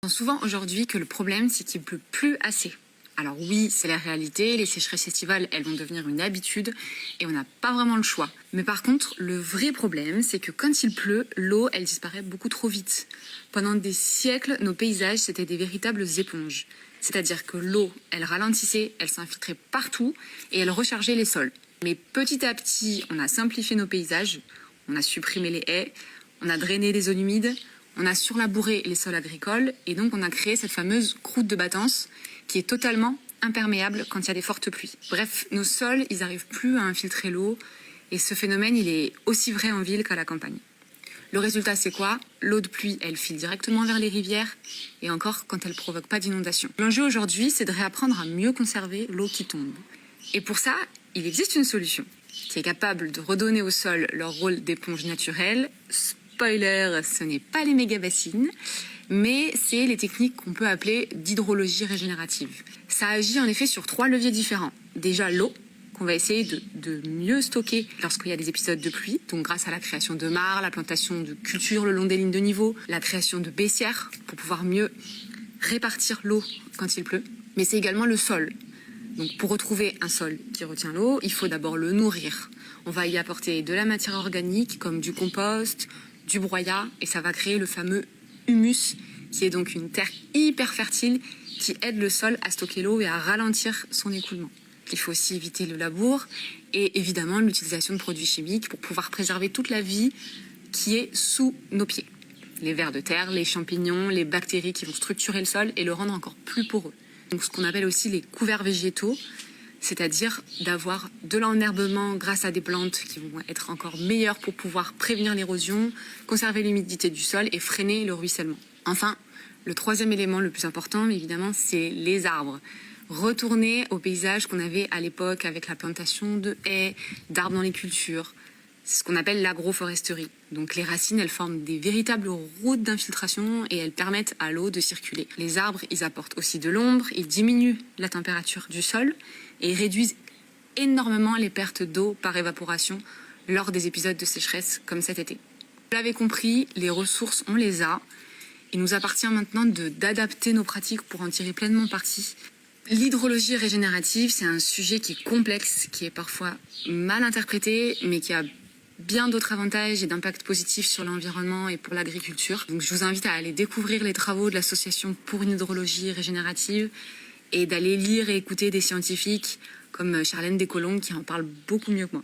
pense souvent aujourd'hui que le problème, c'est qu'il ne pleut plus assez. Alors oui, c'est la réalité, les sécheresses estivales, elles vont devenir une habitude et on n'a pas vraiment le choix. Mais par contre, le vrai problème, c'est que quand il pleut, l'eau, elle disparaît beaucoup trop vite. Pendant des siècles, nos paysages, c'était des véritables éponges. C'est-à-dire que l'eau, elle ralentissait, elle s'infiltrait partout et elle rechargeait les sols. Mais petit à petit, on a simplifié nos paysages, on a supprimé les haies, on a drainé les zones humides, on a surlabouré les sols agricoles et donc on a créé cette fameuse croûte de battance qui est totalement imperméable quand il y a des fortes pluies. Bref, nos sols, ils n'arrivent plus à infiltrer l'eau et ce phénomène, il est aussi vrai en ville qu'à la campagne. Le résultat, c'est quoi? L'eau de pluie, elle file directement vers les rivières et encore quand elle ne provoque pas d'inondation. L'enjeu aujourd'hui, c'est de réapprendre à mieux conserver l'eau qui tombe. Et pour ça, il existe une solution qui est capable de redonner au sol leur rôle d'éponge naturelle. Spoiler, ce n'est pas les méga-bassines, mais c'est les techniques qu'on peut appeler d'hydrologie régénérative. Ça agit en effet sur 3 leviers différents. Déjà l'eau, qu'on va essayer de mieux stocker lorsqu'il y a des épisodes de pluie, donc grâce à la création de mares, la plantation de cultures le long des lignes de niveau, la création de baissières pour pouvoir mieux répartir l'eau quand il pleut. Mais c'est également le sol. Donc pour retrouver un sol qui retient l'eau, il faut d'abord le nourrir. On va y apporter de la matière organique comme du compost, du broyat, et ça va créer le fameux humus, qui est donc une terre hyper fertile qui aide le sol à stocker l'eau et à ralentir son écoulement. Il faut aussi éviter le labour et évidemment l'utilisation de produits chimiques pour pouvoir préserver toute la vie qui est sous nos pieds. Les vers de terre, les champignons, les bactéries qui vont structurer le sol et le rendre encore plus poreux. Donc ce qu'on appelle aussi les couverts végétaux, c'est-à-dire d'avoir de l'enherbement grâce à des plantes qui vont être encore meilleures pour pouvoir prévenir l'érosion, conserver l'humidité du sol et freiner le ruissellement. Enfin, le troisième élément le plus important, évidemment, c'est les arbres. Retourner au paysage qu'on avait à l'époque avec la plantation de haies, d'arbres dans les cultures. C'est ce qu'on appelle l'agroforesterie. Donc les racines, elles forment des véritables routes d'infiltration et elles permettent à l'eau de circuler. Les arbres, ils apportent aussi de l'ombre, ils diminuent la température du sol et ils réduisent énormément les pertes d'eau par évaporation lors des épisodes de sécheresse comme cet été. Vous l'avez compris, les ressources, on les a. Il nous appartient maintenant d'adapter nos pratiques pour en tirer pleinement parti. L'hydrologie régénérative, c'est un sujet qui est complexe, qui est parfois mal interprété, mais qui a bien d'autres avantages et d'impacts positifs sur l'environnement et pour l'agriculture. Donc je vous invite à aller découvrir les travaux de l'Association pour une hydrologie régénérative et d'aller lire et écouter des scientifiques comme Charlène Descolonges qui en parlent beaucoup mieux que moi.